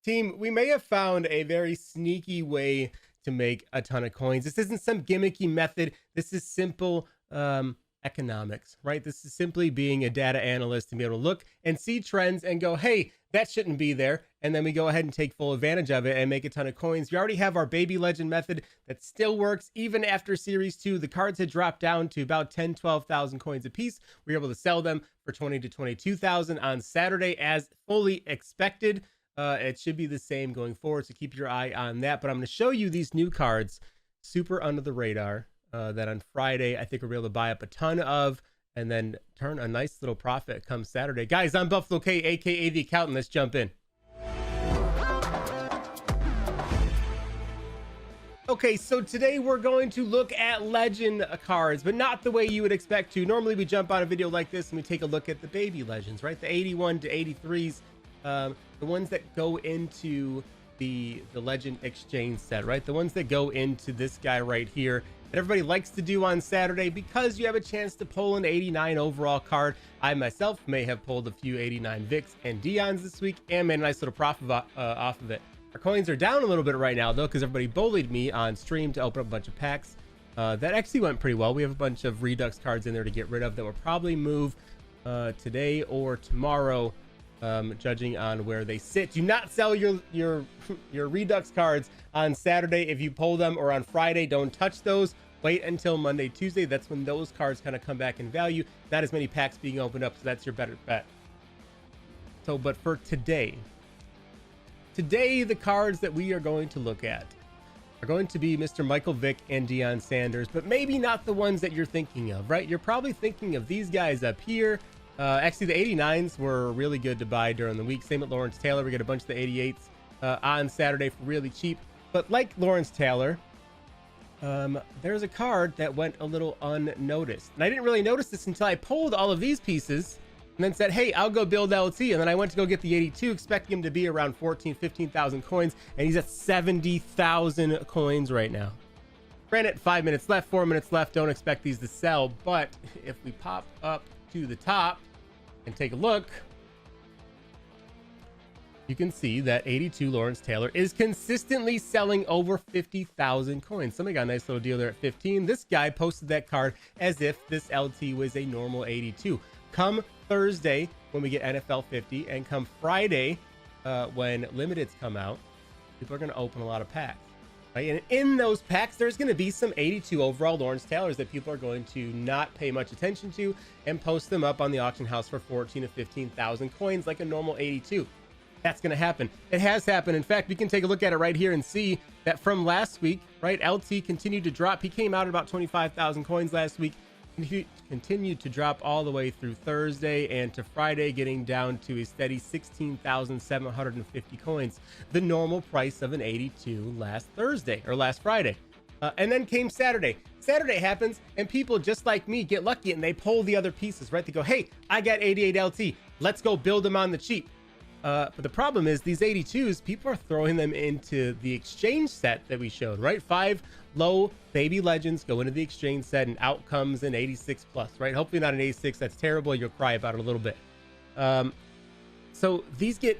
Team, we may have found a very sneaky way to make a ton of coins. This isn't some gimmicky method. This is simple economics, right? This is simply being a data analyst to be able to look and see trends and go, hey, that shouldn't be there. And then we go ahead and take full advantage of it and make a ton of coins. We already have our baby legend method that still works even after series 2. The cards had dropped down to about 10, 12,000 coins a piece. We were able to sell them for 20 to 22,000 on Saturday as fully expected. It should be the same going forward, so keep your eye on that. But I'm going to show you these new cards, super under the radar, that on Friday I think we'll be able to buy up a ton of and then turn a nice little profit come Saturday. Guys, I'm Buffalo K, aka the Accountant. Let's jump in. Okay, so today we're going to look at legend cards, but not the way you would expect to. Normally we jump on a video like this and we take a look at the baby legends, right? The 81 to 83s. The ones that go into the legend exchange set, right? The ones that go into this guy right here that everybody likes to do on Saturday because you have a chance to pull an 89 overall card. I myself may have pulled a few 89 Vicks and Dions this week and made a nice little profit off of it. Our coins are down a little bit right now though because everybody bullied me on stream to open up a bunch of packs. That actually went pretty well. We have a bunch of Redux cards in there to get rid of that will probably move today or tomorrow. Judging on where they sit. Do not sell your Redux cards on Saturday if you pull them, or on Friday. Don't touch those. Wait until Monday, Tuesday. That's when those cards kind of come back in value. Not as many packs being opened up, so that's your better bet. So, but for today, the cards that we are going to look at are going to be Mr. Michael Vick and Deion Sanders, but maybe not the ones that you're thinking of, right? You're probably thinking of these guys up here. Actually, the 89s were really good to buy during the week. Same with Lawrence Taylor. We get a bunch of the 88s on Saturday for really cheap. But like Lawrence Taylor, there's a card that went a little unnoticed. And I didn't really notice this until I pulled all of these pieces and then said, hey, I'll go build LT. And then I went to go get the 82, expecting him to be around 14, 15,000 coins. And he's at 70,000 coins right now. Granted, 5 minutes left, 4 minutes left. Don't expect these to sell. But if we pop up to the top and take a look, you can see that 82 Lawrence Taylor is consistently selling over 50,000 coins. Somebody got a nice little deal there at 15. This guy posted that card as if this LT was a normal 82. Come Thursday when we get NFL 50, and come Friday when limiteds come out, people are going to open a lot of packs. Right? And in those packs, there's going to be some 82 overall Lawrence Taylors that people are going to not pay much attention to and post them up on the auction house for 14 to 15,000 coins like a normal 82. That's going to happen. It has happened. In fact, we can take a look at it right here and see that from last week, right? LT continued to drop. He came out at about 25,000 coins last week. He continued to drop all the way through Thursday and to Friday, getting down to a steady 16,750 coins, the normal price of an 82 last Thursday or last Friday. And then came Saturday. Saturday happens and people just like me get lucky and they pull the other pieces, right? They go, hey, I got 88 LT. Let's go build them on the cheap. But the problem is these 82s, people are throwing them into the exchange set that we showed, right? 5 low baby legends go into the exchange set and out comes an 86 plus, right? Hopefully not an 86. That's terrible. You'll cry about it a little bit. So these get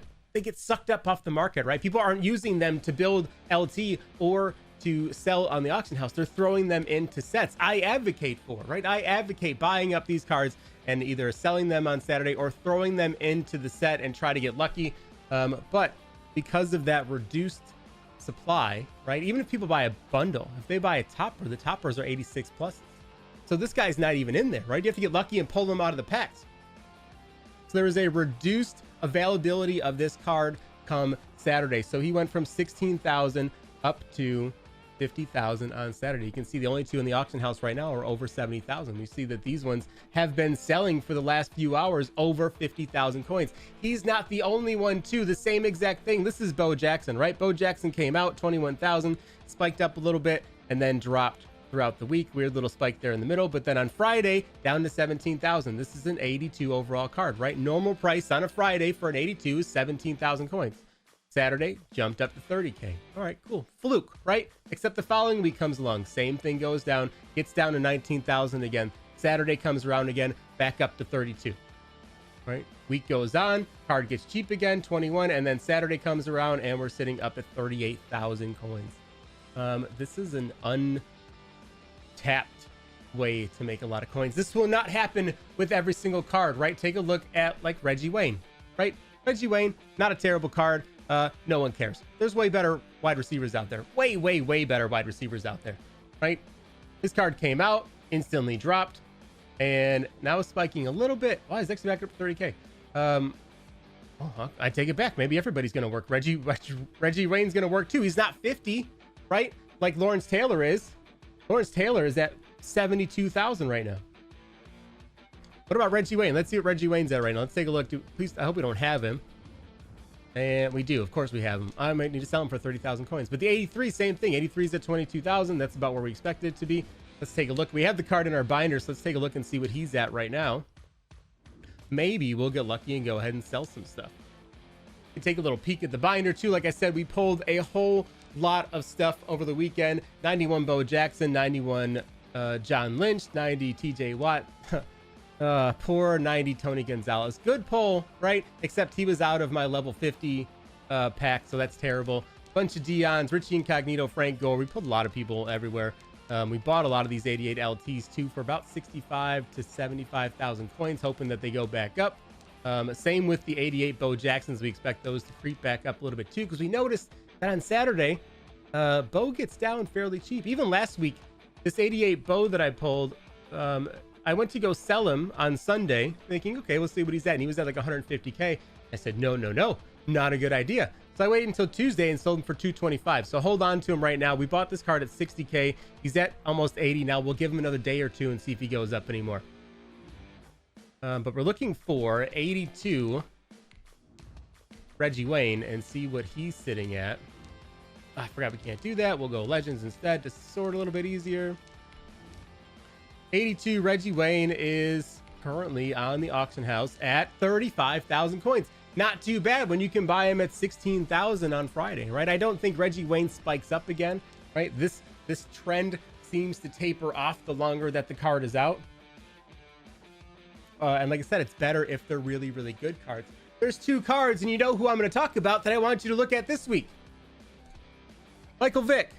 sucked up off the market, right? People aren't using them to build LT or to sell on the auction house. They're throwing them into sets. I advocate for, right? I advocate buying up these cards and either selling them on Saturday or throwing them into the set and try to get lucky. But because of that reduced supply, right? Even if people buy a bundle, if they buy a topper, the toppers are 86 plus. So this guy's not even in there, right? You have to get lucky and pull them out of the packs. So there is a reduced availability of this card come Saturday. So he went from 16,000 up to 50,000 on Saturday. You can see the only two in the auction house right now are over 70,000. We see that these ones have been selling for the last few hours over 50,000 coins. He's not the only one too. The same exact thing. This is Bo Jackson, right? Bo Jackson came out 21,000, spiked up a little bit and then dropped throughout the week. Weird little spike there in the middle, but then on Friday down to 17,000. This is an 82 overall card, right? Normal price on a Friday for an 82 is 17,000 coins. Saturday jumped up to 30k. All right, cool. Fluke, right? Except the following week comes along, same thing goes down, gets down to 19,000 again. Saturday comes around again, back up to 32. right? Week goes on, card gets cheap again, 21, and then Saturday comes around and we're sitting up at 38,000 coins. This is an untapped way to make a lot of coins. This will not happen with every single card, right? Take a look at like Reggie Wayne, right? Reggie Wayne, not a terrible card. No one cares. There's way better wide receivers out there. Way better wide receivers out there, right? This card came out, instantly dropped, and now it's spiking a little bit. Oh, he's actually back up to 30K. I take it back. Maybe everybody's going to work. Reggie Wayne's going to work too. He's not 50, right? Like Lawrence Taylor is. Lawrence Taylor is at 72,000 right now. What about Reggie Wayne? Let's see what Reggie Wayne's at right now. Let's take a look. Please, I hope we don't have him. And we do. Of course we have him. I might need to sell him for 30,000 coins. But the 83, same thing. 83 is at 22,000. That's about where we expect it to be. Let's take a look. We have the card in our binder, so let's take a look and see what he's at right now. Maybe we'll get lucky and go ahead and sell some stuff. We take a little peek at the binder too. Like I said, we pulled a whole lot of stuff over the weekend. 91 Bo Jackson, 91 John Lynch, 90 TJ Watt. Poor 90 Tony Gonzalez. Good pull, right? Except he was out of my level 50 pack, so that's terrible. Bunch of Deons, Richie Incognito, Frank Gore. We pulled a lot of people everywhere. We bought a lot of these 88 LTs too for about 65 to 75,000 coins, hoping that they go back up. Same with the 88 Bo Jacksons. We expect those to creep back up a little bit too, because we noticed that on Saturday, Bo gets down fairly cheap. Even last week, this 88 Bo that I pulled, I went to go sell him on Sunday, thinking, okay, we'll see what he's at. And he was at like 150K. I said, no, not a good idea. So I waited until Tuesday and sold him for 225. So hold on to him right now. We bought this card at 60K. He's at almost 80 now. We'll give him another day or two and see if he goes up anymore. But we're looking for 82 Reggie Wayne and see what he's sitting at. I forgot we can't do that. We'll go Legends instead to sort a little bit easier. 82 Reggie Wayne is currently on the auction house at 35,000 coins. Not too bad when you can buy him at 16,000 on Friday, right? I don't think Reggie Wayne spikes up again, right? This trend seems to taper off the longer that the card is out. And like I said, it's better if they're really good cards. There's two cards, and you know who I'm going to talk about that I want you to look at this week. Michael Vick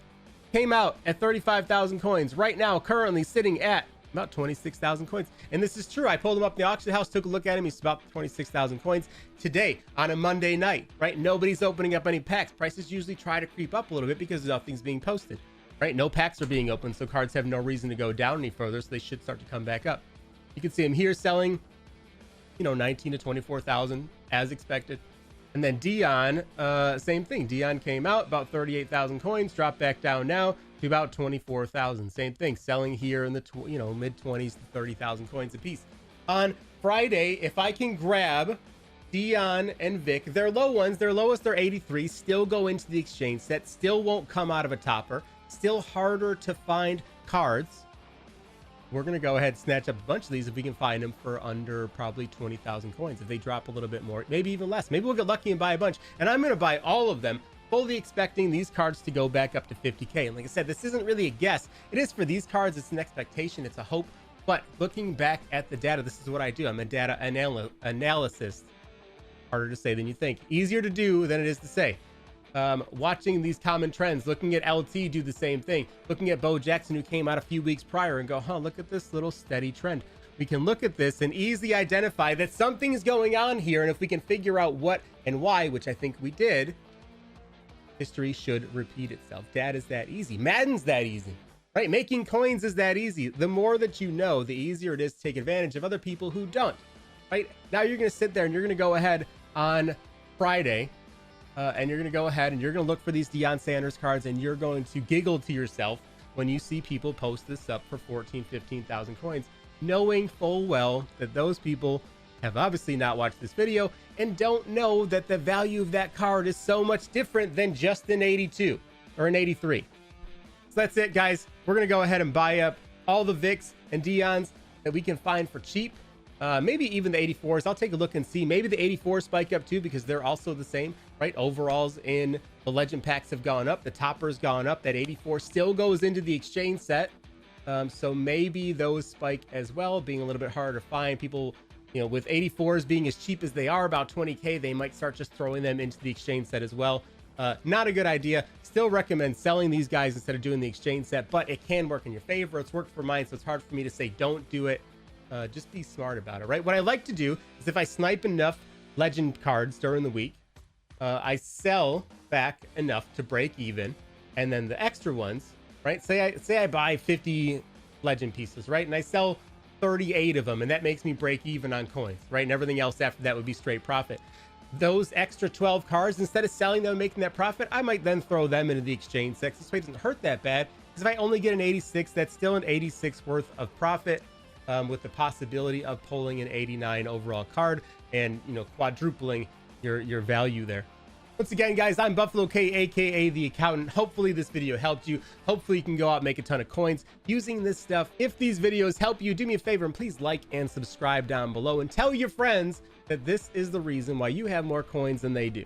came out at 35,000 coins. Right now, currently sitting at about 26,000 coins. And this is true. I pulled him up in the auction house, took a look at him. He's about 26,000 coins today on a Monday night, right? Nobody's opening up any packs. Prices usually try to creep up a little bit because nothing's being posted, right? No packs are being opened, so cards have no reason to go down any further, so they should start to come back up. You can see him here selling, 19 to 24,000 as expected. And then Dion, same thing. Dion came out about 38,000 coins, dropped back down now to about 24,000. Same thing, selling here in the mid 20s to 30,000 coins a piece. On Friday, if I can grab Dion and Vick, their low ones, their lowest are 83, still go into the exchange set, still won't come out of a topper, still harder to find cards. We're going to go ahead and snatch up a bunch of these if we can find them for under probably 20,000 coins. If they drop a little bit more, maybe even less. Maybe we'll get lucky and buy a bunch. And I'm going to buy all of them, fully expecting these cards to go back up to 50K. And like I said, this isn't really a guess. It is for these cards. It's an expectation. It's a hope. But looking back at the data, this is what I do. I'm a data analyst. Harder to say than you think. Easier to do than it is to say. Watching these common trends, looking at LT do the same thing, looking at Bo Jackson, who came out a few weeks prior, and go, look at this little steady trend. We can look at this and easily identify that something's going on here, and if we can figure out what and why, which I think we did, history should repeat itself. Data's that easy. Madden's that easy, right? Making coins is that easy. The more that you know, the easier it is to take advantage of other people who don't, right? Now you're going to sit there and you're going to go ahead on Friday, and you're going to go ahead and you're going to look for these Deion Sanders cards, and you're going to giggle to yourself when you see people post this up for 14, 15,000 coins, knowing full well that those people have obviously not watched this video and don't know that the value of that card is so much different than just an 82 or an 83. So that's it, guys. We're going to go ahead and buy up all the Vicks and Deons that we can find for cheap. Maybe even the 84s. I'll take a look and see. Maybe the 84s spike up too, because they're also the same, right? Overalls in the legend packs have gone up. The topper's gone up. That 84 still goes into the exchange set. So maybe those spike as well, being a little bit harder to find. People You know, with 84s being as cheap as they are, about 20K, they might start just throwing them into the exchange set as well. Not a good idea. Still recommend selling these guys instead of doing the exchange set, but it can work in your favor. It's worked for mine, so it's hard for me to say don't do it. Just be smart about it, right? What I like to do is if I snipe enough legend cards during the week, I sell back enough to break even, and then the extra ones, right? Say I buy 50 legend pieces, right? And I sell 38 of them, and that makes me break even on coins, right? And everything else after that would be straight profit. Those extra 12 cards, instead of selling them and making that profit, I might then throw them into the exchange set. This way it doesn't hurt that bad, because if I only get an 86, that's still an 86 worth of profit, with the possibility of pulling an 89 overall card and, you know, quadrupling your value there. Once again, guys, I'm Buffalo K, aka the Accountant. Hopefully this video helped you. Hopefully you can go out and make a ton of coins using this stuff. If these videos help you, do me a favor and please like and subscribe down below, and tell your friends that this is the reason why you have more coins than they do.